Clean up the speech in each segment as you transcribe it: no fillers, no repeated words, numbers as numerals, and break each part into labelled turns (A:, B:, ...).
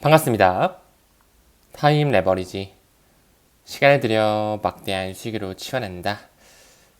A: 반갑습니다. 타임 레버리지. 시간을 들여 막대한 수익으로 치워낸다.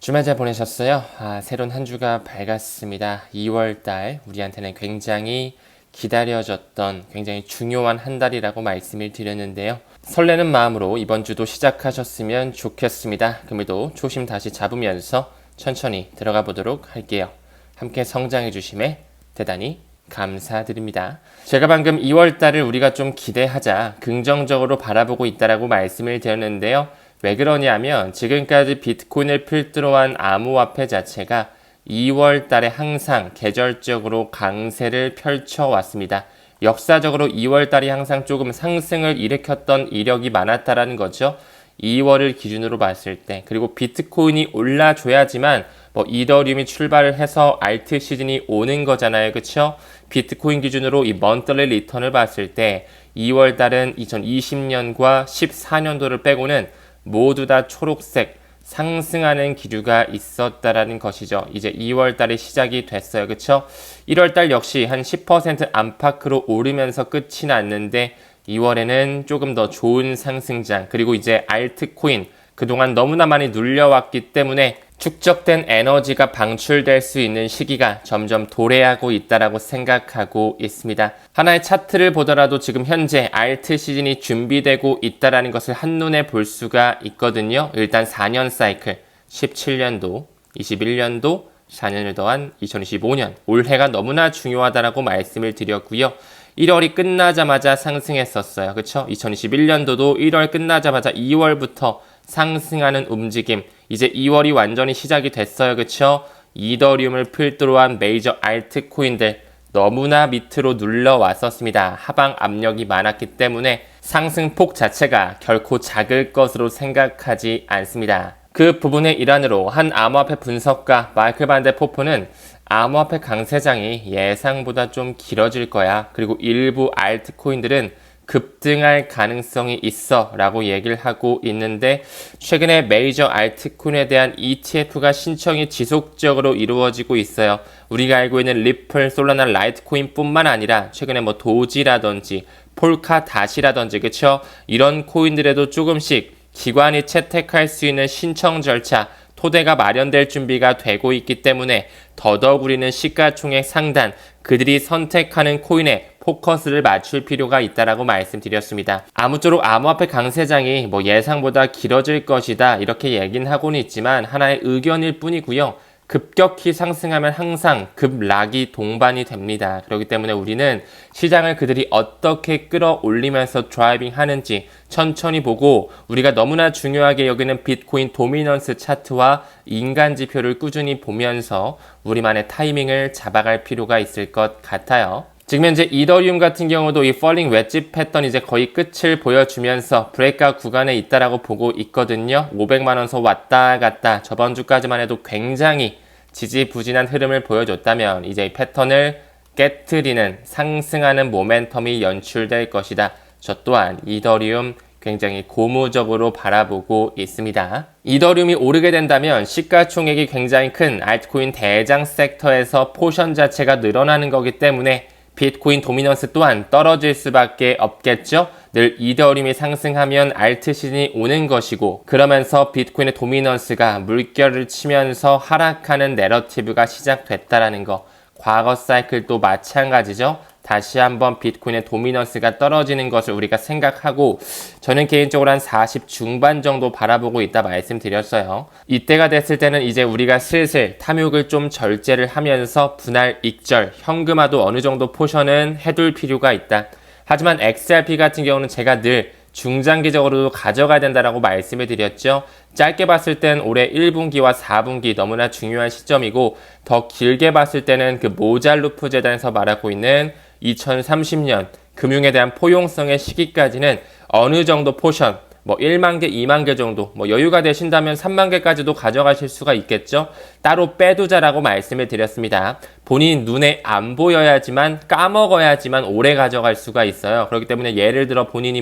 A: 주말 잘 보내셨어요? 새로운 한 주가 밝았습니다. 2월달 우리한테는 굉장히 기다려졌던 굉장히 중요한 한 달이라고 말씀을 드렸는데요. 설레는 마음으로 이번 주도 시작하셨으면 좋겠습니다. 금일도 초심 다시 잡으면서 천천히 들어가 보도록 할게요. 함께 성장해 주심에 대단히 감사드립니다. 제가 방금 2월달을 우리가 좀 기대하자, 긍정적으로 바라보고 있다라고 말씀을 드렸는데요. 왜 그러냐면 지금까지 비트코인을 필두로 한 암호화폐 자체가 2월달에 항상 계절적으로 강세를 펼쳐왔습니다. 역사적으로 2월달이 항상 조금 상승을 일으켰던 이력이 많았다라는 거죠. 2월을 기준으로 봤을 때, 그리고 비트코인이 올라줘야지만 이더리움이 출발을 해서 알트 시즌이 오는 거잖아요. 그쵸? 비트코인 기준으로 이 먼틀리 리턴을 봤을 때 2월 달은 2020년과 14년도를 빼고는 모두 다 초록색 상승하는 기류가 있었다라는 것이죠. 이제 2월 달이 시작이 됐어요. 그쵸? 1월 달 역시 한 10% 안팎으로 오르면서 끝이 났는데 2월에는 조금 더 좋은 상승장, 그리고 이제 알트코인 그동안 너무나 많이 눌려왔기 때문에 축적된 에너지가 방출될 수 있는 시기가 점점 도래하고 있다라고 생각하고 있습니다. 하나의 차트를 보더라도 지금 현재 알트 시즌이 준비되고 있다라는 것을 한눈에 볼 수가 있거든요. 일단 4년 사이클, 17년도, 21년도, 4년을 더한 2025년, 올해가 너무나 중요하다라고 말씀을 드렸고요. 1월이 끝나자마자 상승했었어요. 그쵸? 2021년도도 1월 끝나자마자 2월부터 상승하는 움직임. 이제 2월이 완전히 시작이 됐어요. 그쵸? 이더리움을 필두로 한 메이저 알트코인들 너무나 밑으로 눌러왔었습니다. 하방 압력이 많았기 때문에 상승폭 자체가 결코 작을 것으로 생각하지 않습니다. 그 부분의 일환으로 한 암호화폐 분석가 마이클 반 데 포프는 암호화폐 강세장이 예상보다 좀 길어질 거야. 그리고 일부 알트코인들은 급등할 가능성이 있어 라고 얘기를 하고 있는데, 최근에 메이저 알트코인에 대한 ETF가 신청이 지속적으로 이루어지고 있어요. 우리가 알고 있는 리플, 솔라나, 라이트코인 뿐만 아니라 최근에 도지라든지 폴카닷이라든지, 그쵸? 이런 코인들에도 조금씩 기관이 채택할 수 있는 신청 절차, 토대가 마련될 준비가 되고 있기 때문에 더더욱 우리는 시가총액 상단, 그들이 선택하는 코인에 포커스를 맞출 필요가 있다라고 말씀드렸습니다. 아무쪼록 암호화폐 강세장이 예상보다 길어질 것이다 이렇게 얘기는 하고는 있지만 하나의 의견일 뿐이고요. 급격히 상승하면 항상 급락이 동반이 됩니다. 그렇기 때문에 우리는 시장을 그들이 어떻게 끌어올리면서 드라이빙 하는지 천천히 보고, 우리가 너무나 중요하게 여기는 비트코인 도미넌스 차트와 인간 지표를 꾸준히 보면서 우리만의 타이밍을 잡아갈 필요가 있을 것 같아요. 지금 현재 이더리움 같은 경우도 이 펄링 웨지 패턴 이제 거의 끝을 보여주면서 브레이크아웃 구간에 있다라고 보고 있거든요. 500만원선 왔다 갔다 저번 주까지만 해도 굉장히 지지부진한 흐름을 보여줬다면 이제 이 패턴을 깨트리는 상승하는 모멘텀이 연출될 것이다. 저 또한 이더리움 굉장히 고무적으로 바라보고 있습니다. 이더리움이 오르게 된다면 시가총액이 굉장히 큰 알트코인 대장 섹터에서 포션 자체가 늘어나는 거기 때문에 비트코인 도미넌스 또한 떨어질 수밖에 없겠죠. 늘 이더리움이 상승하면 알트 시즌이 오는 것이고, 그러면서 비트코인의 도미넌스가 물결을 치면서 하락하는 내러티브가 시작됐다라는 거. 과거 사이클도 마찬가지죠. 다시 한번 비트코인의 도미넌스가 떨어지는 것을 우리가 생각하고, 저는 개인적으로 한 40 중반 정도 바라보고 있다 말씀드렸어요. 이때가 됐을 때는 이제 우리가 슬슬 탐욕을 좀 절제를 하면서 분할 익절, 현금화도 어느 정도 포션은 해둘 필요가 있다. 하지만 XRP 같은 경우는 제가 늘 중장기적으로도 가져가야 된다라고 말씀을 드렸죠. 짧게 봤을 땐 올해 1분기와 4분기 너무나 중요한 시점이고, 더 길게 봤을 때는 그 모잘루프 재단에서 말하고 있는 2030년 금융에 대한 포용성의 시기까지는 어느 정도 포션, 1만 개, 2만 개 정도, 여유가 되신다면 3만 개까지도 가져가실 수가 있겠죠. 따로 빼두자라고 말씀을 드렸습니다. 본인 눈에 안 보여야지만, 까먹어야지만 오래 가져갈 수가 있어요. 그렇기 때문에 예를 들어 본인이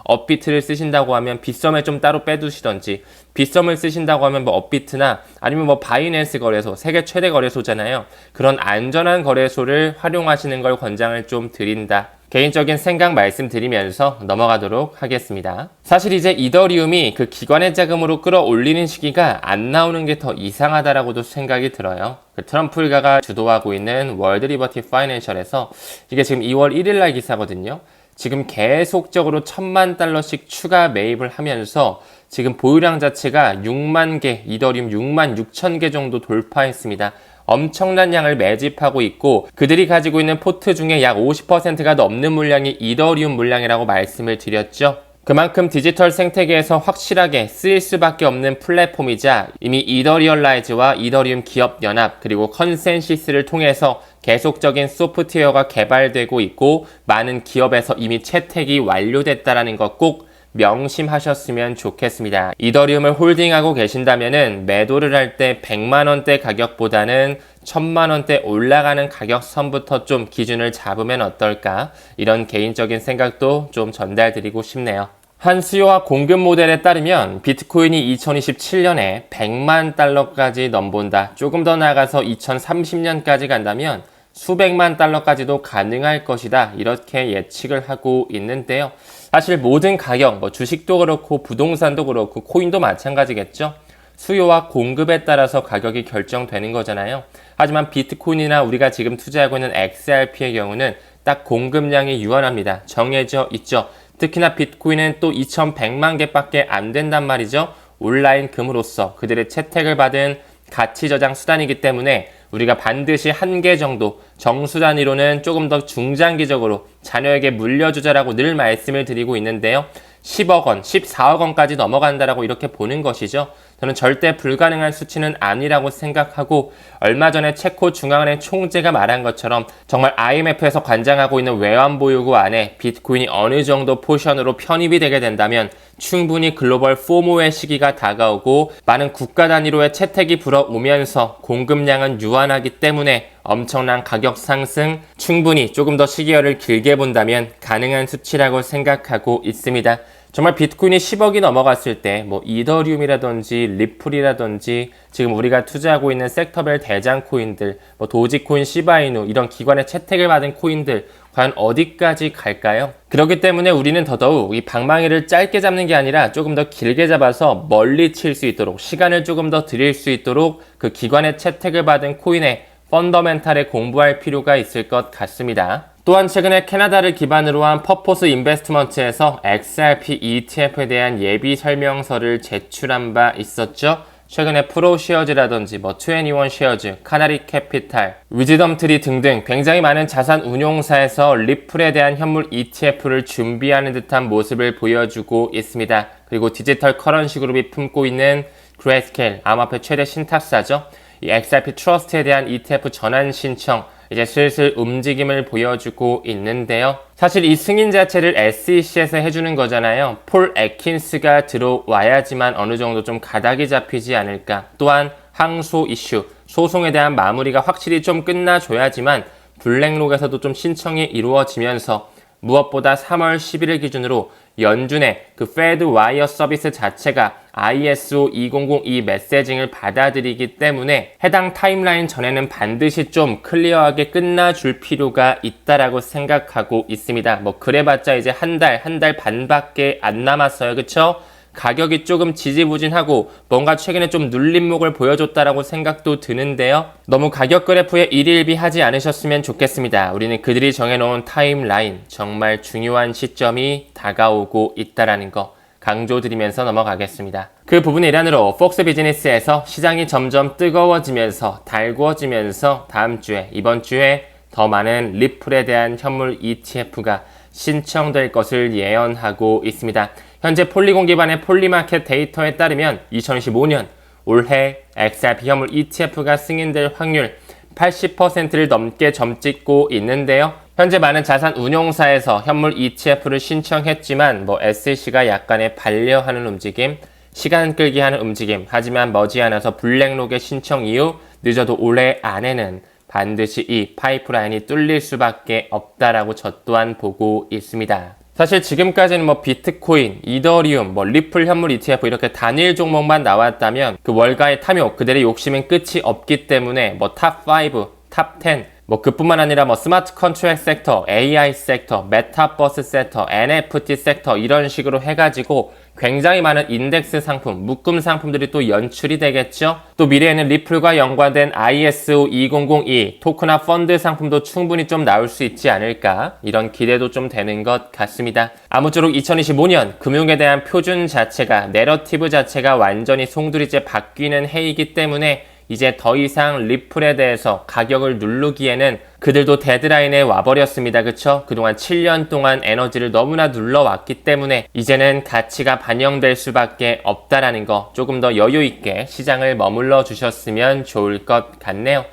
A: 업비트를 쓰신다고 하면 빗썸에 좀 따로 빼두시던지, 빗썸을 쓰신다고 하면 업비트나 아니면 바이낸스 거래소, 세계 최대 거래소잖아요. 그런 안전한 거래소를 활용하시는 걸 권장을 좀 드린다. 개인적인 생각 말씀드리면서 넘어가도록 하겠습니다. 사실 이제 이더리움이 그 기관의 자금으로 끌어올리는 시기가 안 나오는 게 더 이상하다라고도 생각이 들어요. 그 트럼프 일가가 주도하고 있는 월드 리버티 파이낸셜에서 이게 지금 2월 1일 날 기사거든요. 지금 계속적으로 $10,000씩 추가 매입을 하면서 지금 보유량 자체가 6만 개, 이더리움 6만 6천 개 정도 돌파했습니다. 엄청난 양을 매집하고 있고 그들이 가지고 있는 포트 중에 약 50%가 넘는 물량이 이더리움 물량이라고 말씀을 드렸죠. 그만큼 디지털 생태계에서 확실하게 쓰일 수밖에 없는 플랫폼이자 이미 이더리얼라이즈와 이더리움 기업 연합 그리고 컨센시스를 통해서 계속적인 소프트웨어가 개발되고 있고 많은 기업에서 이미 채택이 완료됐다라는 것 꼭 명심하셨으면 좋겠습니다. 이더리움을 홀딩하고 계신다면은 매도를 할 때 100만 원대 가격보다는 1000만 원대 올라가는 가격선부터 좀 기준을 잡으면 어떨까? 이런 개인적인 생각도 좀 전달드리고 싶네요. 한 수요와 공급 모델에 따르면 비트코인이 2027년에 100만 달러까지 넘본다. 조금 더 나아가서 2030년까지 간다면 수백만 달러까지도 가능할 것이다. 이렇게 예측을 하고 있는데요. 사실 모든 가격, 주식도 그렇고 부동산도 그렇고 코인도 마찬가지겠죠. 수요와 공급에 따라서 가격이 결정되는 거잖아요. 하지만 비트코인이나 우리가 지금 투자하고 있는 XRP의 경우는 딱 공급량이 유한합니다. 정해져 있죠. 특히나 비트코인은 또 2100만 개밖에 안 된단 말이죠. 온라인 금으로서 그들의 채택을 받은 가치 저장 수단이기 때문에 우리가 반드시 한 개 정도 정수 단위로는 조금 더 중장기적으로 자녀에게 물려주자라고 늘 말씀을 드리고 있는데요. 10억 원, 14억 원까지 넘어간다라고 이렇게 보는 것이죠. 저는 절대 불가능한 수치는 아니라고 생각하고 얼마 전에 체코 중앙은행 총재가 말한 것처럼 정말 IMF에서 관장하고 있는 외환보유고 안에 비트코인이 어느 정도 포션으로 편입이 되게 된다면 충분히 글로벌 포모의 시기가 다가오고 많은 국가 단위로의 채택이 불어오면서 공급량은 유한하기 때문에 엄청난 가격 상승 충분히 조금 더 시기열을 길게 본다면 가능한 수치라고 생각하고 있습니다. 정말 비트코인이 10억이 넘어갔을 때 이더리움이라든지 리플이라든지 지금 우리가 투자하고 있는 섹터별 대장 코인들 도지코인, 시바이누 이런 기관의 채택을 받은 코인들 과연 어디까지 갈까요? 그렇기 때문에 우리는 더더욱 이 방망이를 짧게 잡는 게 아니라 조금 더 길게 잡아서 멀리 칠 수 있도록 시간을 조금 더 드릴 수 있도록 그 기관의 채택을 받은 코인의 펀더멘탈에 공부할 필요가 있을 것 같습니다. 또한 최근에 캐나다를 기반으로 한 퍼포스 인베스트먼트에서 XRP ETF에 대한 예비 설명서를 제출한 바 있었죠. 최근에 프로쉐어즈라든지 21 쉐어즈, 카나리 캐피탈, 위즈덤 트리 등등 굉장히 많은 자산 운용사에서 리플에 대한 현물 ETF를 준비하는 듯한 모습을 보여주고 있습니다. 그리고 디지털 커런시 그룹이 품고 있는 그레이스케일, 암호화폐 최대 신탁사죠. 이 XRP 트러스트에 대한 ETF 전환 신청 이제 슬슬 움직임을 보여주고 있는데요. 사실 이 승인 자체를 SEC에서 해주는 거잖아요. 폴 애킨스가 들어와야지만 어느 정도 좀 가닥이 잡히지 않을까. 또한 항소 이슈, 소송에 대한 마무리가 확실히 좀 끝나줘야지만 블랙록에서도 좀 신청이 이루어지면서 무엇보다 3월 11일 기준으로 연준의 그 페드 와이어 서비스 자체가 ISO 2002 메시징을 받아들이기 때문에 해당 타임라인 전에는 반드시 좀 클리어하게 끝나줄 필요가 있다라고 생각하고 있습니다. 그래봤자 이제 한 달 반밖에 안 남았어요. 그쵸? 가격이 조금 지지부진하고 뭔가 최근에 좀 눌림목을 보여줬다라고 생각도 드는데요. 너무 가격 그래프에 일일비하지 않으셨으면 좋겠습니다. 우리는 그들이 정해놓은 타임라인, 정말 중요한 시점이 다가오고 있다라는 거 강조드리면서 넘어가겠습니다. 그 부분의 일환으로 폭스 비즈니스에서 시장이 점점 뜨거워지면서 달구어지면서 다음 주에 이번 주에 더 많은 리플에 대한 현물 ETF가 신청될 것을 예언하고 있습니다. 현재 폴리곤 기반의 폴리마켓 데이터에 따르면 2025년 올해 XRP 현물 ETF가 승인될 확률 80%를 넘게 점찍고 있는데요. 현재 많은 자산 운용사에서 현물 ETF를 신청했지만 SEC가 약간의 반려하는 움직임, 시간 끌기 하는 움직임, 하지만 머지않아서 블랙록의 신청 이후 늦어도 올해 안에는 반드시 이 파이프라인이 뚫릴 수밖에 없다라고 저 또한 보고 있습니다. 사실 지금까지는 비트코인, 이더리움, 리플 현물 ETF 이렇게 단일 종목만 나왔다면 그 월가의 탐욕, 그들의 욕심은 끝이 없기 때문에 탑 5, 탑 10 뭐 그뿐만 아니라 뭐 스마트 컨트랙트 섹터, AI 섹터, 메타버스 섹터, NFT 섹터 이런 식으로 해가지고 굉장히 많은 인덱스 상품, 묶음 상품들이 또 연출이 되겠죠. 또 미래에는 리플과 연관된 ISO 2002 토크나 펀드 상품도 충분히 좀 나올 수 있지 않을까, 이런 기대도 좀 되는 것 같습니다. 아무쪼록 2025년 금융에 대한 표준 자체가, 내러티브 자체가 완전히 송두리째 바뀌는 해이기 때문에 이제 더 이상 리플에 대해서 가격을 누르기에는 그들도 데드라인에 와버렸습니다. 그쵸? 그동안 7년 동안 에너지를 너무나 눌러왔기 때문에 이제는 가치가 반영될 수밖에 없다라는 거, 조금 더 여유있게 시장을 머물러 주셨으면 좋을 것 같네요.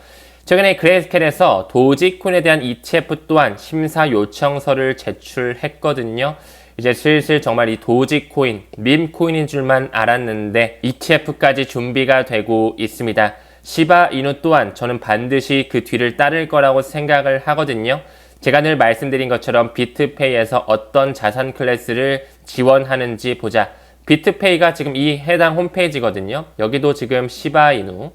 A: 최근에 그레이스켈에서 도지코인에 대한 ETF 또한 심사 요청서를 제출했거든요. 이제 슬슬 정말 이 도지코인, 밈코인인 줄만 알았는데 ETF까지 준비가 되고 있습니다. 시바이누 또한 저는 반드시 그 뒤를 따를 거라고 생각을 하거든요. 제가 늘 말씀드린 것처럼 비트페이에서 어떤 자산 클래스를 지원하는지 보자. 비트페이가 지금 이 해당 홈페이지거든요. 여기도 지금 시바이누,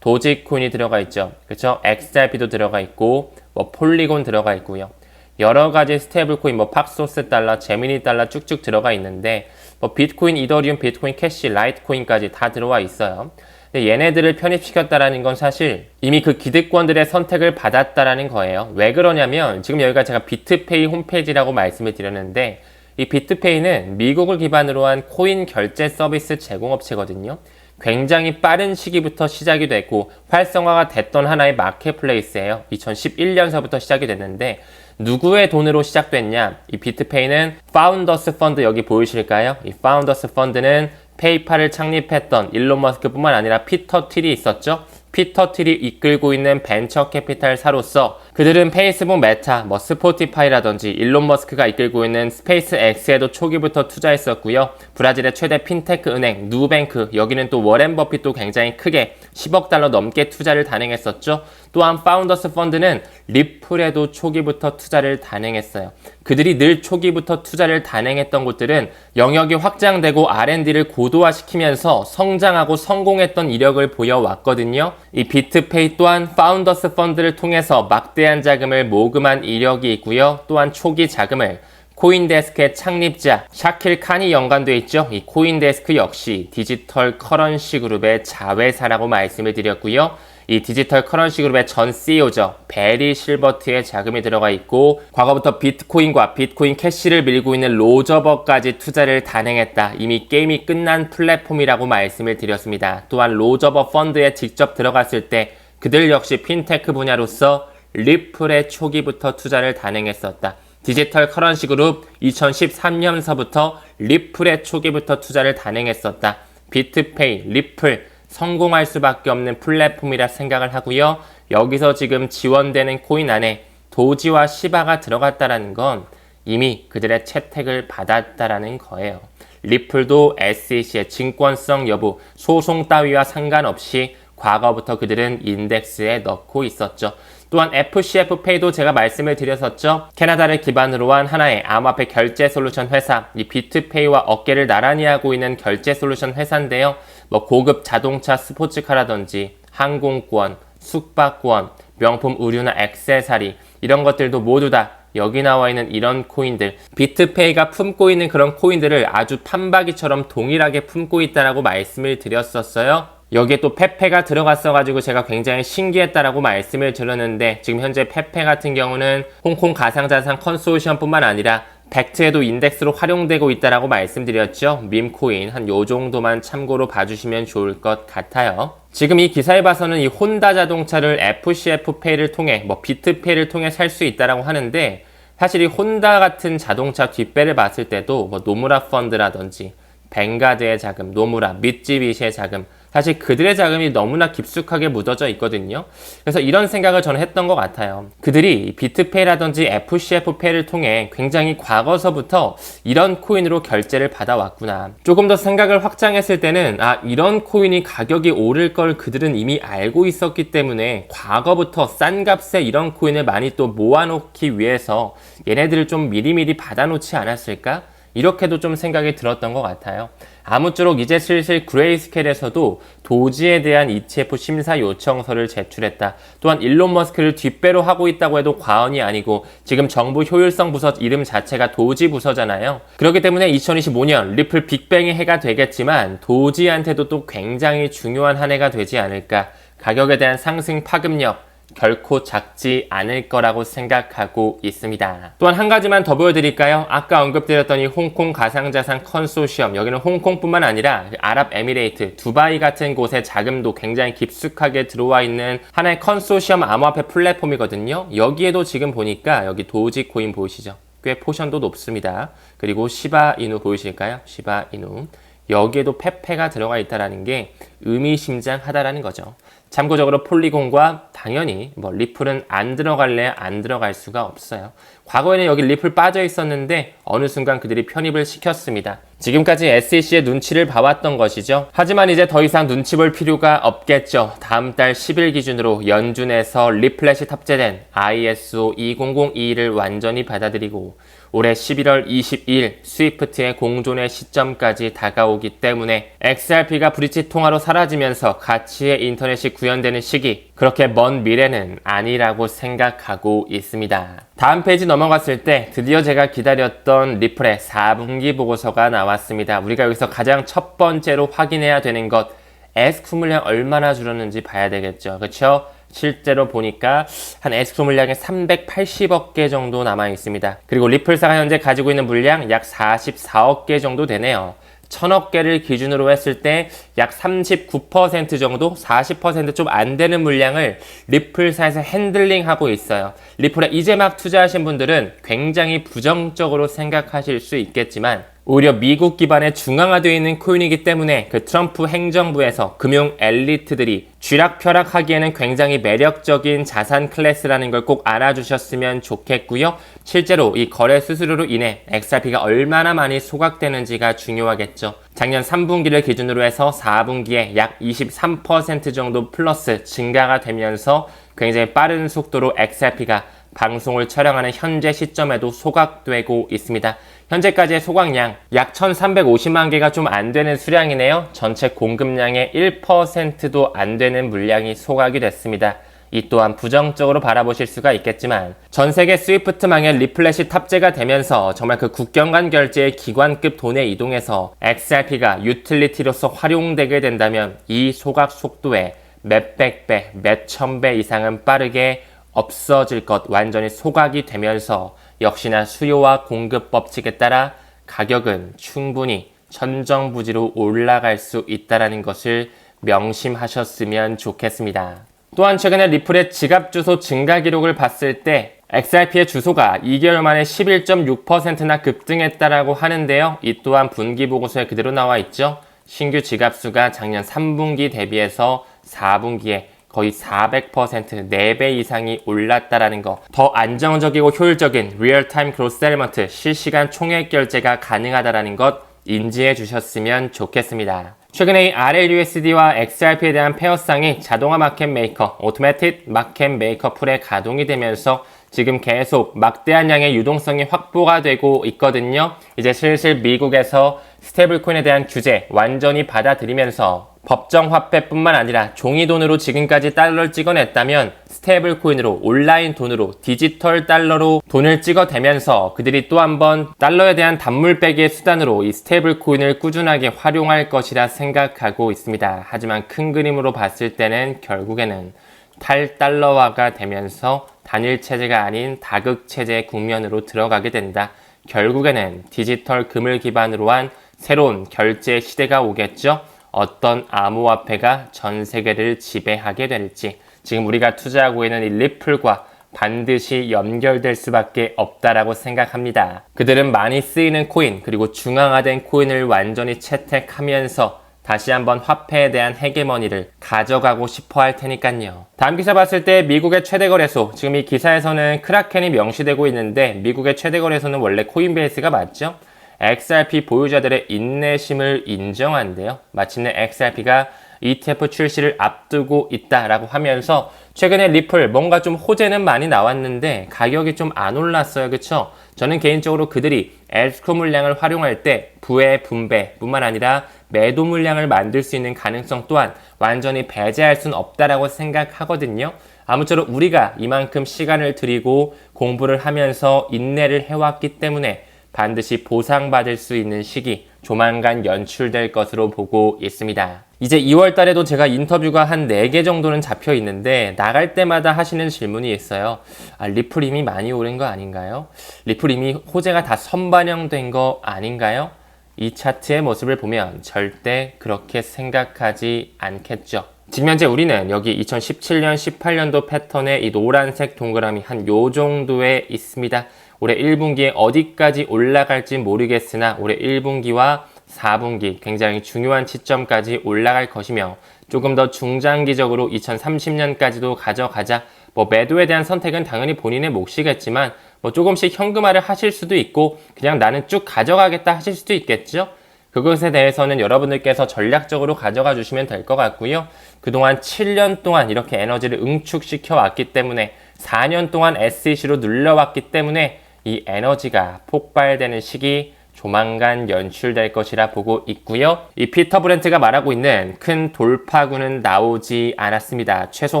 A: 도지코인이 들어가 있죠. 그렇죠? XRP도 들어가 있고 뭐 폴리곤 들어가 있고요. 여러 가지 스테이블 코인, 뭐 팝소스 달러, 제미니 달러 쭉쭉 들어가 있는데 뭐 비트코인, 이더리움, 비트코인 캐시, 라이트코인까지 다 들어와 있어요. 근데 얘네들을 편입시켰다라는 건 사실 이미 그 기득권들의 선택을 받았다라는 거예요. 왜 그러냐면 지금 여기가 제가 비트페이 홈페이지라고 말씀을 드렸는데 이 비트페이는 미국을 기반으로 한 코인 결제 서비스 제공업체거든요. 굉장히 빠른 시기부터 시작이 됐고 활성화가 됐던 하나의 마켓플레이스예요. 2011년서부터 시작이 됐는데 누구의 돈으로 시작됐냐? 이 비트페이는 파운더스 펀드, 여기 보이실까요? 이 파운더스 펀드는 페이팔을 창립했던 일론 머스크뿐만 아니라 피터 틸이 있었죠. 피터 틸이 이끌고 있는 벤처 캐피탈사로서 그들은 페이스북, 메타, 뭐 스포티파이라든지 일론 머스크가 이끌고 있는 스페이스X에도 초기부터 투자했었고요. 브라질의 최대 핀테크 은행 누뱅크, 여기는 또 워렌 버핏도 굉장히 크게 10억 달러 넘게 투자를 단행했었죠. 또한 파운더스 펀드는 리플에도 초기부터 투자를 단행했어요. 그들이 늘 초기부터 투자를 단행했던 곳들은 영역이 확장되고 R&D를 고도화시키면서 성장하고 성공했던 이력을 보여왔거든요. 이 비트페이 또한 파운더스 펀드를 통해서 막대한 자금을 모금한 이력이 있고요. 또한 초기 자금을 코인데스크의 창립자 샤킬 칸이 연관되어 있죠. 이 코인데스크 역시 디지털 커런시 그룹의 자회사라고 말씀을 드렸고요. 이 디지털 커런시 그룹의 전 CEO죠. 베리 실버트의 자금이 들어가 있고 과거부터 비트코인과 비트코인 캐시를 밀고 있는 로저버까지 투자를 단행했다. 이미 게임이 끝난 플랫폼이라고 말씀을 드렸습니다. 또한 로저버 펀드에 직접 들어갔을 때 그들 역시 핀테크 분야로서 리플의 초기부터 투자를 단행했었다. 디지털 커런시 그룹 2013년서부터 리플의 초기부터 투자를 단행했었다. 비트페이, 리플 성공할 수밖에 없는 플랫폼이라 생각을 하고요. 여기서 지금 지원되는 코인 안에 도지와 시바가 들어갔다라는 건 이미 그들의 채택을 받았다라는 거예요. 리플도 SEC의 증권성 여부, 소송 따위와 상관없이 과거부터 그들은 인덱스에 넣고 있었죠. 또한 FCF페이도 제가 말씀을 드렸었죠. 캐나다를 기반으로 한 하나의 암호화폐 결제 솔루션 회사, 이 비트페이와 어깨를 나란히 하고 있는 결제 솔루션 회사인데요. 뭐 고급 자동차 스포츠카라든지 항공권, 숙박권, 명품 의류나 액세서리 이런 것들도 모두 다 여기 나와 있는 이런 코인들, 비트페이가 품고 있는 그런 코인들을 아주 판박이처럼 동일하게 품고 있다라고 말씀을 드렸었어요. 여기에 또 페페가 들어갔어가지고 제가 굉장히 신기했다라고 말씀을 드렸는데 지금 현재 페페 같은 경우는 홍콩 가상자산 컨소시엄뿐만 아니라 벡트에도 인덱스로 활용되고 있다라고 말씀드렸죠. 밈코인 한 요 정도만 참고로 봐주시면 좋을 것 같아요. 지금 이 기사에 봐서는 이 혼다 자동차를 FCF페이를 통해 뭐 비트페이를 통해 살 수 있다라고 하는데 사실 이 혼다 같은 자동차 뒷배를 봤을 때도 뭐 노무라 펀드라든지 뱅가드의 자금, 노무라, 미쯔비시의 자금, 사실 그들의 자금이 너무나 깊숙하게 묻어져 있거든요. 그래서 이런 생각을 저는 했던 것 같아요. 그들이 비트페이라든지 FCF페이를 통해 굉장히 과거서부터 이런 코인으로 결제를 받아왔구나. 조금 더 생각을 확장했을 때는 이런 코인이 가격이 오를 걸 그들은 이미 알고 있었기 때문에 과거부터 싼 값에 이런 코인을 많이 또 모아놓기 위해서 얘네들을 좀 미리미리 받아놓지 않았을까? 이렇게도 좀 생각이 들었던 것 같아요. 아무쪼록 이제 슬슬 그레이스케일에서도 도지에 대한 ETF 심사 요청서를 제출했다. 또한 일론 머스크를 뒷배로 하고 있다고 해도 과언이 아니고 지금 정부 효율성 부서 이름 자체가 도지 부서잖아요. 그렇기 때문에 2025년 리플 빅뱅의 해가 되겠지만 도지한테도 또 굉장히 중요한 한 해가 되지 않을까. 가격에 대한 상승 파급력 결코 작지 않을 거라고 생각하고 있습니다. 또한 한 가지만 더 보여드릴까요? 아까 언급드렸던 이 홍콩 가상자산 컨소시엄, 여기는 홍콩뿐만 아니라 아랍에미레이트, 두바이 같은 곳에 자금도 굉장히 깊숙하게 들어와 있는 하나의 컨소시엄 암호화폐 플랫폼이거든요. 여기에도 지금 보니까 여기 도지코인 보이시죠? 꽤 포션도 높습니다. 그리고 시바이누 보이실까요? 시바이누. 여기에도 페페가 들어가 있다는 게 의미심장하다라는 거죠. 참고적으로 폴리곤과 당연히 리플은 안 들어갈래 안 들어갈 수가 없어요. 과거에는 여기 리플 빠져 있었는데 어느 순간 그들이 편입을 시켰습니다. 지금까지 SEC의 눈치를 봐왔던 것이죠. 하지만 이제 더 이상 눈치 볼 필요가 없겠죠. 다음 달 10일 기준으로 연준에서 리플렛이 탑재된 ISO 20022를 완전히 받아들이고 올해 11월 22일 스위프트의 공존의 시점까지 다가오기 때문에 XRP가 브릿지 통화로 사라지면서 가치의 인터넷이 구현되는 시기, 그렇게 먼 미래는 아니라고 생각하고 있습니다. 다음 페이지 넘어갔을 때 드디어 제가 기다렸던 리플의 4분기 보고서가 나왔습니다. 우리가 여기서 가장 첫 번째로 확인해야 되는 것, 에스크 물량 얼마나 줄었는지 봐야 되겠죠. 그렇죠? 실제로 보니까 한 에스크로 물량이 380억 개 정도 남아 있습니다. 그리고 리플사가 현재 가지고 있는 물량 약 44억 개 정도 되네요. 1000억 개를 기준으로 했을 때 약 39% 정도, 40% 좀 안 되는 물량을 리플사에서 핸들링하고 있어요. 리플에 이제 막 투자하신 분들은 굉장히 부정적으로 생각하실 수 있겠지만 오히려 미국 기반의 중앙화되어 있는 코인이기 때문에 그 트럼프 행정부에서 금융 엘리트들이 쥐락펴락하기에는 굉장히 매력적인 자산 클래스라는 걸 꼭 알아주셨으면 좋겠고요. 실제로 이 거래 수수료로 인해 XRP가 얼마나 많이 소각되는지가 중요하겠죠. 작년 3분기를 기준으로 해서 4분기에 약 23% 정도 플러스 증가가 되면서 굉장히 빠른 속도로 XRP가 방송을 촬영하는 현재 시점에도 소각되고 있습니다. 현재까지의 소각량 약 1350만 개가 좀 안 되는 수량이네요. 전체 공급량의 1%도 안 되는 물량이 소각이 됐습니다. 이 또한 부정적으로 바라보실 수가 있겠지만 전 세계 스위프트망에 리플렛이 탑재가 되면서 정말 그 국경 간 결제의 기관급 돈에 이동해서 XRP가 유틸리티로서 활용되게 된다면 이 소각 속도에 몇백 배, 몇천 배 이상은 빠르게 없어질 것, 완전히 소각이 되면서 역시나 수요와 공급 법칙에 따라 가격은 충분히 천정부지로 올라갈 수 있다는 것을 명심하셨으면 좋겠습니다. 또한 최근에 리플의 지갑 주소 증가 기록을 봤을 때 XRP의 주소가 2개월 만에 11.6%나 급등했다라고 하는데요. 이 또한 분기 보고서에 그대로 나와 있죠. 신규 지갑 수가 작년 3분기 대비해서 4분기에 거의 400%, 4배 이상이 올랐다라는 거. 더 안정적이고 효율적인 리얼타임 그로스 세틀먼트, 실시간 총액 결제가 가능하다라는 것 인지해 주셨으면 좋겠습니다. 최근에 이 RLUSD와 XRP에 대한 페어쌍이 자동화 마켓 메이커, 오토매틱 마켓 메이커 풀에 가동이 되면서 지금 계속 막대한 양의 유동성이 확보가 되고 있거든요. 이제 슬슬 미국에서 스테이블코인에 대한 규제 완전히 받아들이면서 법정 화폐뿐만 아니라 종이돈으로 지금까지 달러를 찍어냈다면 스테이블코인으로 온라인 돈으로 디지털 달러로 돈을 찍어대면서 그들이 또 한 번 달러에 대한 단물 빼기의 수단으로 이 스테이블코인을 꾸준하게 활용할 것이라 생각하고 있습니다. 하지만 큰 그림으로 봤을 때는 결국에는 탈달러화가 되면서 단일 체제가 아닌 다극 체제 국면으로 들어가게 된다. 결국에는 디지털 금을 기반으로 한 새로운 결제 시대가 오겠죠. 어떤 암호화폐가 전 세계를 지배하게 될지 지금 우리가 투자하고 있는 이 리플과 반드시 연결될 수밖에 없다라고 생각합니다. 그들은 많이 쓰이는 코인 그리고 중앙화된 코인을 완전히 채택하면서 다시 한번 화폐에 대한 헤게머니를 가져가고 싶어 할 테니까요. 다음 기사 봤을 때 미국의 최대 거래소, 지금 이 기사에서는 크라켄이 명시되고 있는데 미국의 최대 거래소는 원래 코인베이스가 맞죠? XRP 보유자들의 인내심을 인정한대요. 마침내 XRP가 ETF 출시를 앞두고 있다라고 하면서 최근에 리플 뭔가 좀 호재는 많이 나왔는데 가격이 좀 안 올랐어요. 그쵸? 저는 개인적으로 그들이 에스크로 물량을 활용할 때 부의 분배뿐만 아니라 매도 물량을 만들 수 있는 가능성 또한 완전히 배제할 수는 없다라고 생각하거든요. 아무쪼록 우리가 이만큼 시간을 들이고 공부를 하면서 인내를 해왔기 때문에 반드시 보상받을 수 있는 시기 조만간 연출될 것으로 보고 있습니다. 이제 2월 달에도 제가 인터뷰가 한 4개 정도는 잡혀 있는데 나갈 때마다 하시는 질문이 있어요. 리플 이미 많이 오른 거 아닌가요? 리플 이미 호재가 다 선반영된 거 아닌가요? 이 차트의 모습을 보면 절대 그렇게 생각하지 않겠죠. 지금 현재 우리는 여기 2017년, 18년도 패턴의 이 노란색 동그라미 한 요 정도에 있습니다. 올해 1분기에 어디까지 올라갈지 모르겠으나 올해 1분기와 4분기 굉장히 중요한 시점까지 올라갈 것이며 조금 더 중장기적으로 2030년까지도 가져가자. 매도에 대한 선택은 당연히 본인의 몫이겠지만 조금씩 현금화를 하실 수도 있고 그냥 나는 쭉 가져가겠다 하실 수도 있겠죠. 그것에 대해서는 여러분들께서 전략적으로 가져가 주시면 될 것 같고요. 그동안 7년 동안 이렇게 에너지를 응축시켜 왔기 때문에 4년 동안 SEC로 눌려왔기 때문에 이 에너지가 폭발되는 시기 조만간 연출될 것이라 보고 있고요. 이 피터 브렌트가 말하고 있는 큰 돌파구는 나오지 않았습니다. 최소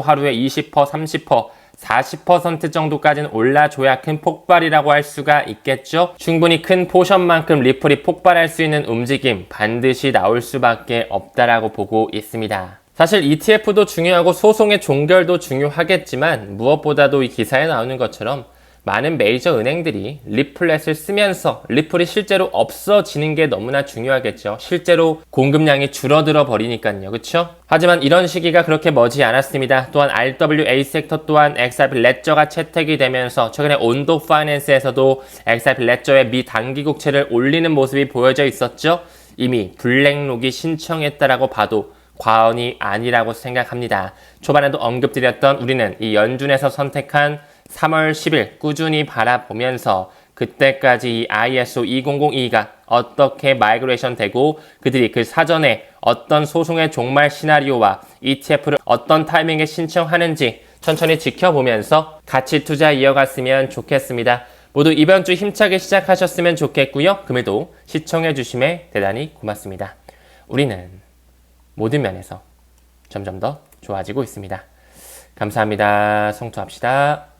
A: 하루에 20%, 30%, 40% 정도까지는 올라줘야 큰 폭발이라고 할 수가 있겠죠. 충분히 큰 포션만큼 리플이 폭발할 수 있는 움직임 반드시 나올 수밖에 없다라고 보고 있습니다. 사실 ETF도 중요하고 소송의 종결도 중요하겠지만 무엇보다도 이 기사에 나오는 것처럼 많은 메이저 은행들이 리플렛을 쓰면서 리플이 실제로 없어지는 게 너무나 중요하겠죠. 실제로 공급량이 줄어들어 버리니까요. 그쵸? 하지만 이런 시기가 그렇게 머지 않았습니다. 또한 RWA 섹터 또한 XRP 레저가 채택이 되면서 최근에 온도 파이낸스에서도 XRP 레저의 미 단기국채를 올리는 모습이 보여져 있었죠. 이미 블랙록이 신청했다라고 봐도 과언이 아니라고 생각합니다. 초반에도 언급드렸던 우리는 이 연준에서 선택한 3월 10일 꾸준히 바라보면서 그때까지 이 ISO 2002가 어떻게 마이그레이션 되고 그들이 그 사전에 어떤 소송의 종말 시나리오와 ETF를 어떤 타이밍에 신청하는지 천천히 지켜보면서 가치 투자 이어갔으면 좋겠습니다. 모두 이번 주 힘차게 시작하셨으면 좋겠고요. 금일도 시청해주심에 대단히 고맙습니다. 우리는 모든 면에서 점점 더 좋아지고 있습니다. 감사합니다. 성투합시다.